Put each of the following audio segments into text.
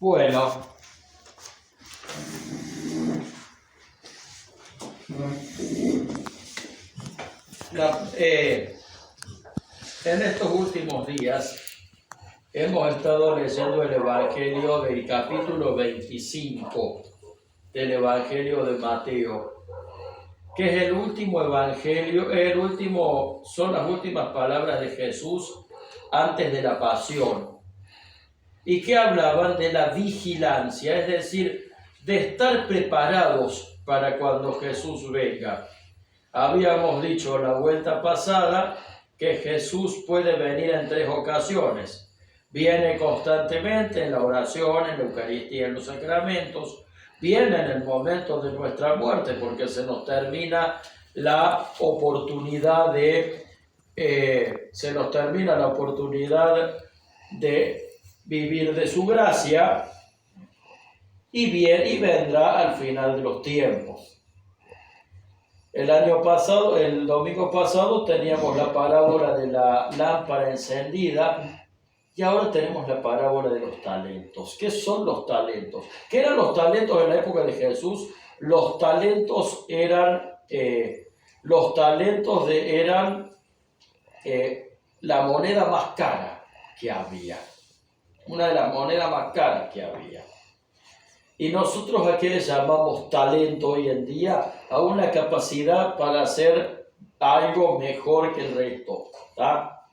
Bueno, en estos últimos días hemos estado leyendo el Evangelio del capítulo 25 del Evangelio de Mateo, que es el último Evangelio, son las últimas palabras de Jesús antes de la pasión, y que hablaban de la vigilancia, es decir, de estar preparados para cuando Jesús venga. Habíamos dicho la vuelta pasada que Jesús puede venir en 3 ocasiones. Viene constantemente en la oración, en la Eucaristía, en los sacramentos. Viene en el momento de nuestra muerte, porque se nos termina la oportunidad de vivir de su gracia, y vendrá al final de los tiempos. El domingo pasado teníamos la parábola de la lámpara encendida, y ahora tenemos la parábola de los talentos. ¿Qué son los talentos? ¿Qué eran los talentos en la época de Jesús? Los talentos eran la moneda más cara que había. Una de las monedas más caras que había. Y nosotros a qué le llamamos talento hoy en día? A una capacidad para hacer algo mejor que el resto, ¿tá?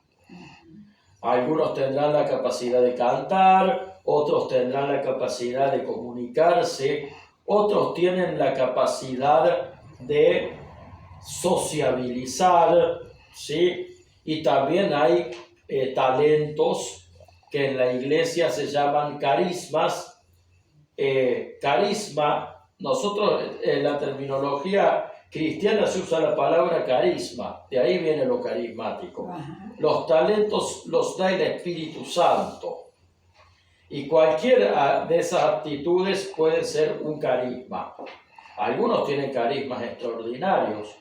Algunos tendrán la capacidad de cantar, otros tendrán la capacidad de comunicarse, otros tienen la capacidad de sociabilizar, ¿sí? Y también hay talentos que en la iglesia se llaman carismas. Carisma, nosotros en la terminología cristiana se usa la palabra carisma, de ahí viene lo carismático. Los talentos los da el Espíritu Santo, y cualquiera de esas aptitudes puede ser un carisma. Algunos tienen carismas extraordinarios.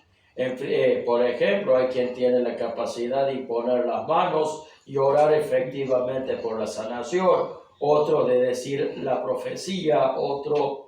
Por ejemplo, hay quien tiene la capacidad de imponer las manos y orar efectivamente por la sanación, otro de decir la profecía, otros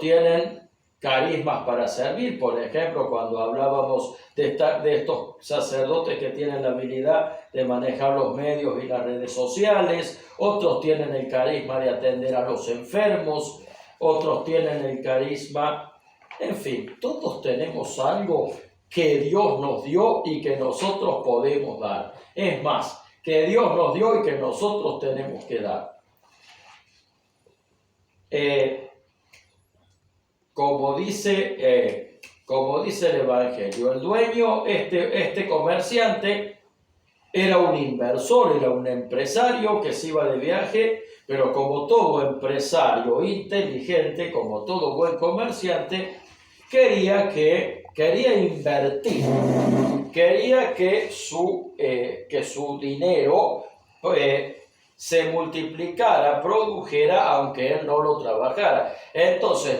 tienen carismas para servir. Por ejemplo, cuando hablábamos de estos sacerdotes que tienen la habilidad de manejar los medios y las redes sociales, otros tienen el carisma de atender a los enfermos, otros tienen el carisma, en fin, todos tenemos algo que Dios nos dio y que nosotros podemos dar. Es más, que Dios nos dio y que nosotros tenemos que dar. Como dice el Evangelio, el dueño, este comerciante, era un inversor, era un empresario que se iba de viaje, pero como todo empresario inteligente, como todo buen comerciante, quería invertir. Quería que su dinero se multiplicara, produjera, aunque él no lo trabajara. Entonces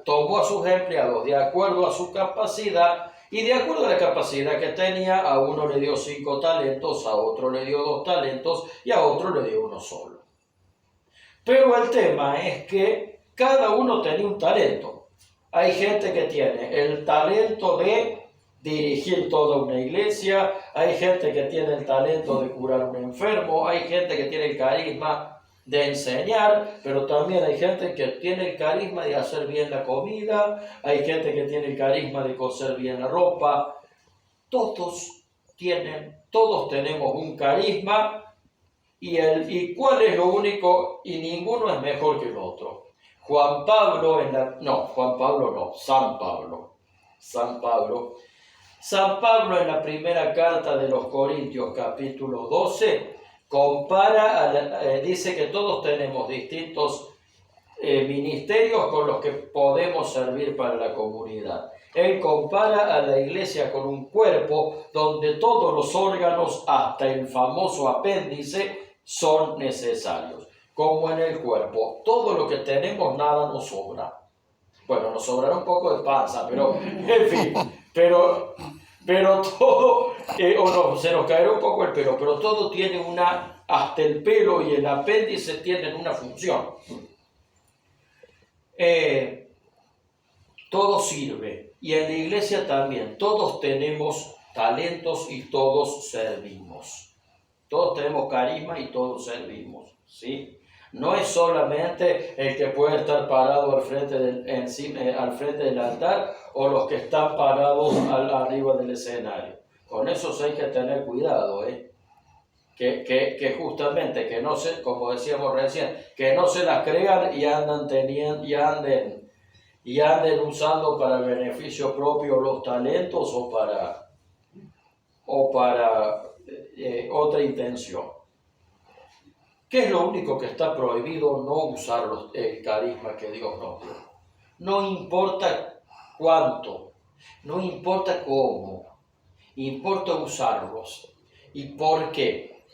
tomó a sus empleados de acuerdo a su capacidad, y de acuerdo a la capacidad que tenía, a uno le dio 5 talentos, a otro le dio 2 talentos y a otro le dio 1 solo. Pero el tema es que cada uno tenía un talento. Hay gente que tiene el talento de dirigir toda una iglesia, hay gente que tiene el talento de curar a un enfermo, hay gente que tiene el carisma de enseñar, pero también hay gente que tiene el carisma de hacer bien la comida, hay gente que tiene el carisma de coser bien la ropa. Todos tenemos un carisma, y ¿cuál es lo único? Y ninguno es mejor que el otro. San Pablo en la primera carta de los Corintios, capítulo 12, dice que todos tenemos distintos ministerios con los que podemos servir para la comunidad. Él compara a la iglesia con un cuerpo donde todos los órganos, hasta el famoso apéndice, son necesarios. Como en el cuerpo, todo lo que tenemos, nada nos sobra. Bueno, nos sobrará un poco de panza, pero en fin, pero pero todo, o no, se nos caerá un poco el pelo, pero todo tiene una, hasta el pelo y el apéndice tienen una función. Todo sirve, y en la iglesia también, todos tenemos talentos y todos servimos. Todos tenemos carisma y todos servimos, ¿sí? No es solamente el que puede estar parado al frente al frente del altar o los que están parados arriba del escenario. Con eso hay que tener cuidado, que justamente, que no se, como decíamos recién, que no se las crean y anden usando para beneficio propio los talentos o para otra intención. ¿Qué es lo único que está prohibido? No usar el carisma que Dios nos dio. No importa cuánto, no importa cómo, importa usarlos. ¿Y por qué?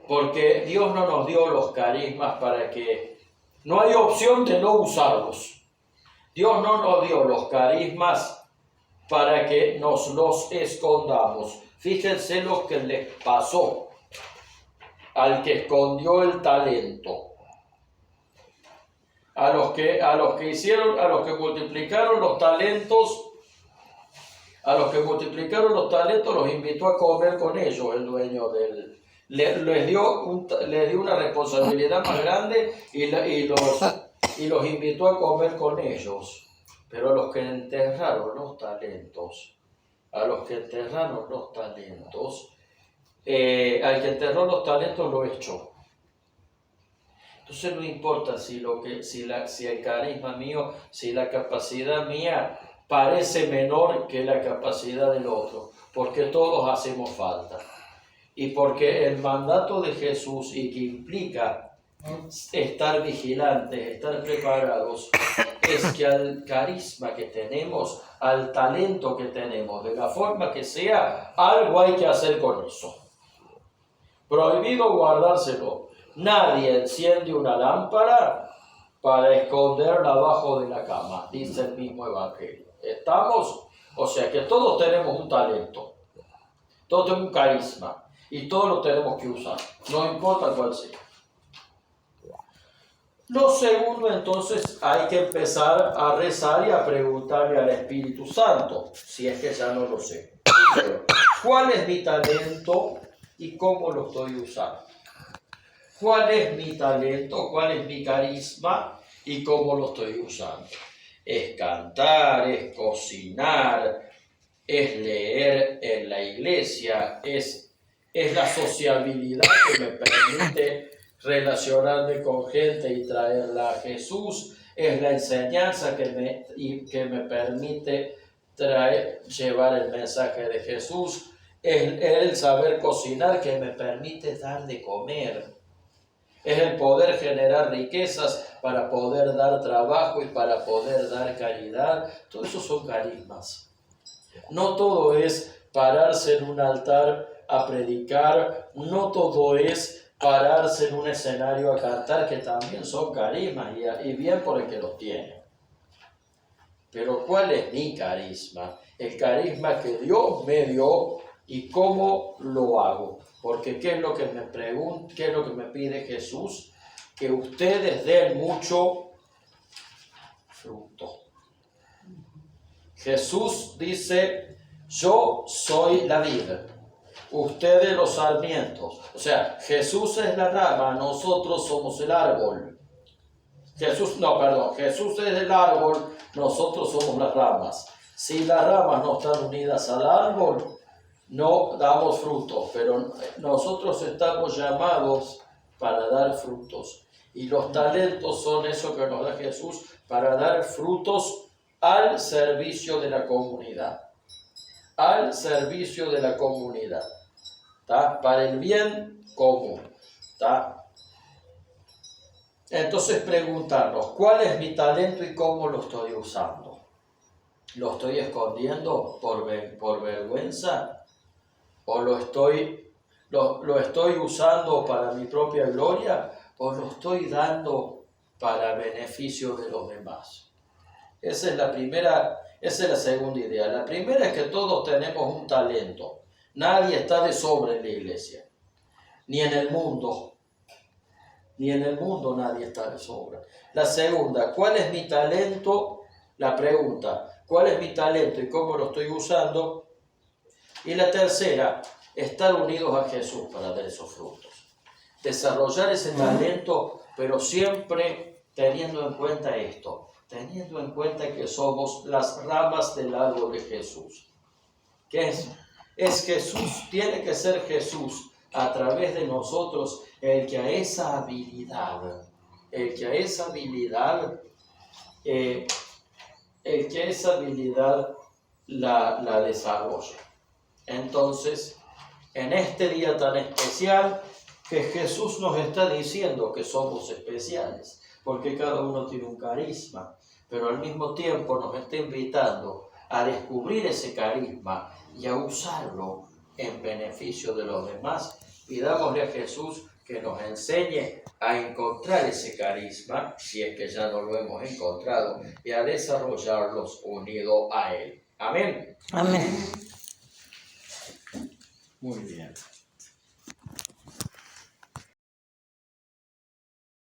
Porque Dios no nos dio los carismas para que... No hay opción de no usarlos. Dios no nos dio los carismas para que nos los escondamos. Fíjense lo que les pasó al que escondió el talento, a los que multiplicaron los talentos, los invitó a comer con ellos el dueño les dio una responsabilidad más grande y los invitó a comer con ellos. Pero a los que enterraron los talentos, al que enterró los talentos lo echó. Entonces no importa si el carisma mío, si la capacidad mía parece menor que la capacidad del otro, porque todos hacemos falta. Y porque el mandato de Jesús, y que implica estar vigilantes, estar preparados, es que al carisma que tenemos, al talento que tenemos, de la forma que sea, algo hay que hacer con eso. Prohibido guardárselo. Nadie enciende una lámpara para esconderla abajo de la cama, dice el mismo Evangelio. ¿Estamos? O sea que todos tenemos un talento, todos tenemos un carisma y todos lo tenemos que usar, no importa cuál sea. Lo segundo, entonces, hay que empezar a rezar y a preguntarle al Espíritu Santo, si es que ya no lo sé. ¿Cuál es mi talento y cómo lo estoy usando? ¿Cuál es mi talento? ¿Cuál es mi carisma y cómo lo estoy usando? Es cantar, es cocinar, es leer en la iglesia, es la sociabilidad que me permite relacionarme con gente y traerla a Jesús, es la enseñanza que me permite llevar el mensaje de Jesús, es el saber cocinar que me permite dar de comer, es el poder generar riquezas para poder dar trabajo y para poder dar caridad. Todo eso son carismas. No todo es pararse en un altar a predicar, no todo es pararse en un escenario a cantar, que también son carismas y bien por el que los tiene. Pero ¿cuál es mi carisma? El carisma que Dios me dio y cómo lo hago. Porque ¿qué es lo que me pide Jesús? Que ustedes den mucho fruto. Jesús dice, yo soy la vid, ustedes los sarmientos. O sea, Jesús es la rama, nosotros somos el árbol. Jesús es el árbol, nosotros somos las ramas. Si las ramas no están unidas al árbol, no damos frutos, pero nosotros estamos llamados para dar frutos. Y los talentos son eso que nos da Jesús, para dar frutos al servicio de la comunidad. Al servicio de la comunidad. ¿Tá? Para el bien común. ¿Tá? Entonces preguntarnos, ¿cuál es mi talento y cómo lo estoy usando? ¿Lo estoy escondiendo por vergüenza? ¿O lo estoy usando para mi propia gloria? ¿O lo estoy dando para beneficio de los demás? Esa es la primera Esa es la segunda idea. La primera es que todos tenemos un talento. Nadie está de sobra en la iglesia, ni en el mundo. Ni en el mundo nadie está de sobra. La segunda, ¿cuál es mi talento? La pregunta, ¿cuál es mi talento y cómo lo estoy usando? Y la tercera, estar unidos a Jesús para dar esos frutos. Desarrollar ese talento, pero siempre teniendo en cuenta esto, teniendo en cuenta que somos las ramas del árbol de Jesús. ¿Qué es? Es Jesús, tiene que ser Jesús a través de nosotros el que a esa habilidad la desarrolla. Entonces, en este día tan especial, que Jesús nos está diciendo que somos especiales, porque cada uno tiene un carisma, pero al mismo tiempo nos está invitando a descubrir ese carisma y a usarlo en beneficio de los demás. Pidámosle a Jesús que nos enseñe a encontrar ese carisma, si es que ya no lo hemos encontrado, y a desarrollarlos unido a Él. Amén. Amén. Muy bien.